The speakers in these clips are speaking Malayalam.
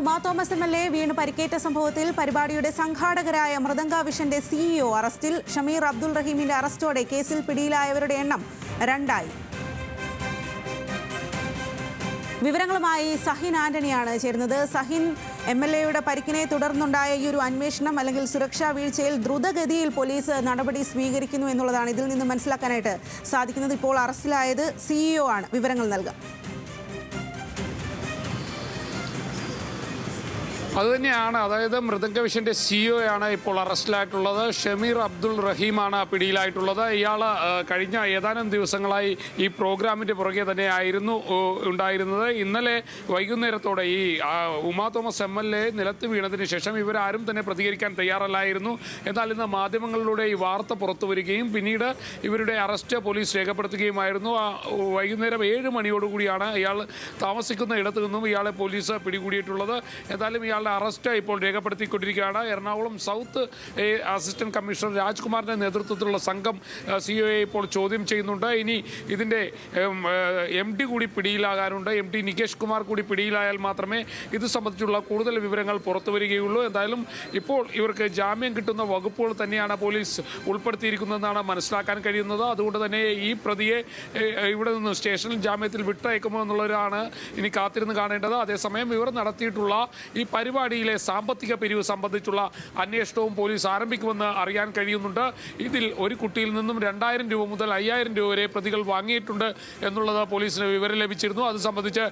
ഉമാ തോമസ് MLA വീണ് പരിക്കേറ്റ സംഭവത്തിൽ പരിപാടിയുടെ സംഘാടകരായ മൃദംഗ വിഷന്റെ CEO അറസ്റ്റിൽ. ഷമീർ അബ്ദുൾ റഹീമിന്റെ അറസ്റ്റോടെ കേസിൽ പിടിയിലായവരുടെ എണ്ണം 2 വിവരങ്ങളുമായി സഹിൻ ആന്റണിയാണ് ചേരുന്നത്. സഹിൻ, MLAയുടെ പരിക്കിനെ തുടർന്നുണ്ടായ ഈ ഒരു അന്വേഷണം അല്ലെങ്കിൽ സുരക്ഷാ വീഴ്ചയിൽ ദ്രുതഗതിയിൽ പോലീസ് നടപടി സ്വീകരിക്കുന്നു എന്നുള്ളതാണ് ഇതിൽ നിന്ന് മനസ്സിലാക്കാനായിട്ട് സാധിക്കുന്നത്. ഇപ്പോൾ അറസ്റ്റിലായത് CEO ആണ്. വിവരങ്ങൾ നൽകാം. അതുതന്നെയാണ്, അതായത് മൃദംഗ വിഷന്റെ CEO ആണ് ഇപ്പോൾ അറസ്റ്റിലായിട്ടുള്ളത്. ഷമീർ അബ്ദുൾ റഹീമാണ് പിടിയിലായിട്ടുള്ളത്. ഇയാൾ കഴിഞ്ഞ ഏതാനും ദിവസങ്ങളായി ഈ പ്രോഗ്രാമിൻ്റെ പുറകെ തന്നെ ആയിരുന്നു ഉണ്ടായിരുന്നത്. ഇന്നലെ വൈകുന്നേരത്തോടെ ഈ ഉമാ തോമസ് MLA നിലത്ത് വീണതിന് ശേഷം ഇവരാരും തന്നെ പ്രതികരിക്കാൻ തയ്യാറല്ലായിരുന്നു. എന്നാൽ ഇന്ന് മാധ്യമങ്ങളിലൂടെ ഈ വാർത്ത പുറത്തു വരികയും പിന്നീട് ഇവരുടെ അറസ്റ്റ് പോലീസ് രേഖപ്പെടുത്തുകയുമായിരുന്നു. വൈകുന്നേരം 7 മണിയോടുകൂടിയാണ് ഇയാൾ താമസിക്കുന്ന ഇടത്തു നിന്നും ഇയാളെ പോലീസ് പിടികൂടിയിട്ടുള്ളത്. എന്തായാലും ഇയാളുടെ അറസ്റ്റ് ഇപ്പോൾ രേഖപ്പെടുത്തിക്കൊണ്ടിരിക്കുകയാണ്. എറണാകുളം സൗത്ത് അസിസ്റ്റന്റ് കമ്മീഷണർ രാജ്കുമാറിന്റെ നേതൃത്വത്തിലുള്ള സംഘം COയെ ഇപ്പോൾ ചോദ്യം ചെയ്യുന്നുണ്ട്. ഇനി ഇതിൻ്റെ MD കൂടി പിടിയിലാകാനുണ്ട്. MD നികേഷ് കുമാർ കൂടി പിടിയിലായാൽ മാത്രമേ ഇത് സംബന്ധിച്ചുള്ള കൂടുതൽ വിവരങ്ങൾ പുറത്തു വരികയുള്ളൂ. എന്തായാലും ഇപ്പോൾ ഇവർക്ക് ജാമ്യം കിട്ടുന്ന വകുപ്പുകൾ തന്നെയാണ് പോലീസ് ഉൾപ്പെടുത്തിയിരിക്കുന്നതെന്നാണ് മനസ്സിലാക്കാൻ കഴിയുന്നത്. അതുകൊണ്ട് തന്നെ ഈ പ്രതിയെ ഇവിടെ നിന്ന് സ്റ്റേഷനിൽ ജാമ്യത്തിൽ വിട്ടയക്കുമോ എന്നുള്ളവരാണ് ഇനി കാത്തിരുന്ന് കാണേണ്ടത്. അതേസമയം ഇവർ നടത്തിയിട്ടുള്ള ഈ പരിപാടിയിലെ സാമ്പത്തിക പിരിവ് സംബന്ധിച്ചുള്ള അന്വേഷണവും പോലീസ് ആരംഭിക്കുമെന്ന് അറിയാൻ കഴിയുന്നുണ്ട്. ഇതിൽ ഒരു കുട്ടിയിൽ നിന്നും 2000 രൂപ മുതൽ 5000 രൂപ വരെ പ്രതികൾ വാങ്ങിയിട്ടുണ്ട് എന്നുള്ളത് പോലീസിന് വിവരം ലഭിച്ചിരുന്നു. അത് സംബന്ധിച്ച്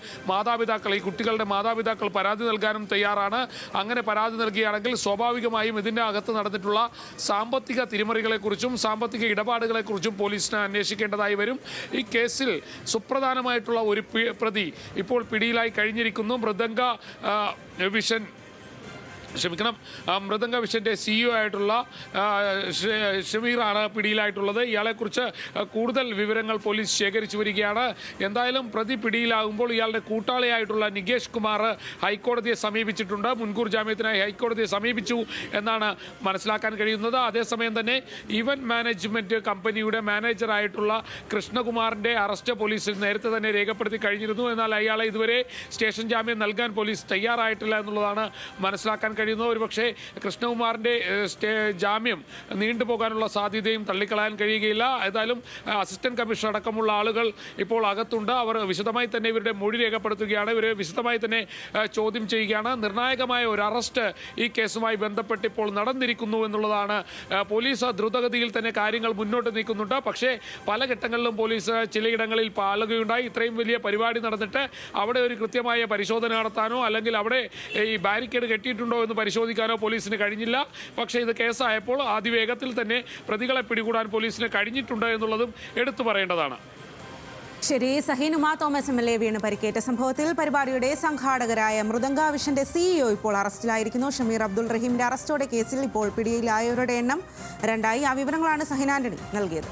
ഈ കുട്ടികളുടെ മാതാപിതാക്കൾ പരാതി നൽകാനും തയ്യാറാണ്. അങ്ങനെ പരാതി നൽകുകയാണെങ്കിൽ സ്വാഭാവികമായും ഇതിൻ്റെ അകത്ത് നടന്നിട്ടുള്ള സാമ്പത്തിക തിരിമറികളെക്കുറിച്ചും സാമ്പത്തിക ഇടപാടുകളെക്കുറിച്ചും പോലീസിന് അന്വേഷിക്കേണ്ടതായി വരും. ഈ കേസിൽ സുപ്രധാനമായിട്ടുള്ള ഒരു പ്രതി ഇപ്പോൾ പിടിയിലായി കഴിഞ്ഞിരിക്കുന്നു. മൃദംഗ വിഷന്റെ CEO ആയിട്ടുള്ള ഷമീറാണ് പിടിയിലായിട്ടുള്ളത്. ഇയാളെക്കുറിച്ച് കൂടുതൽ വിവരങ്ങൾ പോലീസ് ശേഖരിച്ചു വരികയാണ്. എന്തായാലും പ്രതി പിടിയിലാകുമ്പോൾ ഇയാളുടെ കൂട്ടാളിയായിട്ടുള്ള നികേഷ് കുമാർ ഹൈക്കോടതിയെ സമീപിച്ചിട്ടുണ്ട്. മുൻകൂർ ജാമ്യത്തിനായി ഹൈക്കോടതിയെ സമീപിച്ചു എന്നാണ് മനസ്സിലാക്കാൻ കഴിയുന്നത്. അതേസമയം തന്നെ ഇവന്റ് മാനേജ്മെന്റ് കമ്പനിയുടെ മാനേജറായിട്ടുള്ള കൃഷ്ണകുമാറിന്റെ അറസ്റ്റ് പോലീസ് നേരത്തെ തന്നെ രേഖപ്പെടുത്തി കഴിഞ്ഞിരുന്നു. എന്നാൽ അയാളെ ഇതുവരെ സ്റ്റേഷൻ ജാമ്യം നൽകാൻ പോലീസ് തയ്യാറായിട്ടില്ല എന്നുള്ളതാണ് മനസ്സിലാക്കാൻ കഴിയുന്നത്. ഒരുപക്ഷെ കൃഷ്ണകുമാറിന്റെ ജാമ്യം നീണ്ടുപോകാനുള്ള സാധ്യതയും തള്ളിക്കളയാൻ കഴിയുകയില്ല. ഏതായാലും അസിസ്റ്റന്റ് കമ്മീഷണർ അടക്കമുള്ള ആളുകൾ ഇപ്പോൾ അകത്തുണ്ട്. അവർ വിശദമായി തന്നെ ഇവരുടെ മൊഴി രേഖപ്പെടുത്തുകയാണ്. ഇവരെ വിശദമായി തന്നെ ചോദ്യം ചെയ്യുകയാണ്. നിർണായകമായ ഒരു അറസ്റ്റ് ഈ കേസുമായി ബന്ധപ്പെട്ട് ഇപ്പോൾ നടന്നിരിക്കുന്നു എന്നുള്ളതാണ്. പോലീസ് ദ്രുതഗതിയിൽ തന്നെ കാര്യങ്ങൾ മുന്നോട്ട് നീക്കുന്നുണ്ട്. പക്ഷേ പല ഘട്ടങ്ങളിലും പോലീസ് ചിലയിടങ്ങളിൽ പാളുകയുണ്ടായി. ഇത്രയും വലിയ പരിപാടി നടന്നിട്ട് അവിടെ ഒരു കൃത്യമായ പരിശോധന നടത്താനോ അല്ലെങ്കിൽ അവിടെ ഈ ബാരിക്കേഡ് കെട്ടിയിട്ടുണ്ടോ എന്ന് പരിശോധിക്കാനോ പോലീസിന് കഴിഞ്ഞില്ല. പക്ഷേ ഇത് കേസായപ്പോൾ അതിവേഗത്തിൽ തന്നെ പ്രതികളെ പിടികൂടാൻ പോലീസിന് കഴിഞ്ഞിട്ടുണ്ട് എന്നുള്ളതും എടുത്തു പറയേണ്ടതാണ്. ശരി, സഹീൻ, ഉമാ തോമസ് MLA വീണ് പരിക്കേറ്റ സംഭവത്തിൽ പരിപാടിയുടെ സംഘാടകരായ മൃദംഗ വിഷന്റെ CEO ഇപ്പോൾ അറസ്റ്റിലായിരിക്കുന്നു. ഷമീർ അബ്ദുൾ റഹീമിന്റെ അറസ്റ്റോടെ കേസിൽ ഇപ്പോൾ പിടിയിലായവരുടെ എണ്ണം 2. ആ വിവരങ്ങളാണ് സഹിൻ ആന്റണി നൽകിയത്.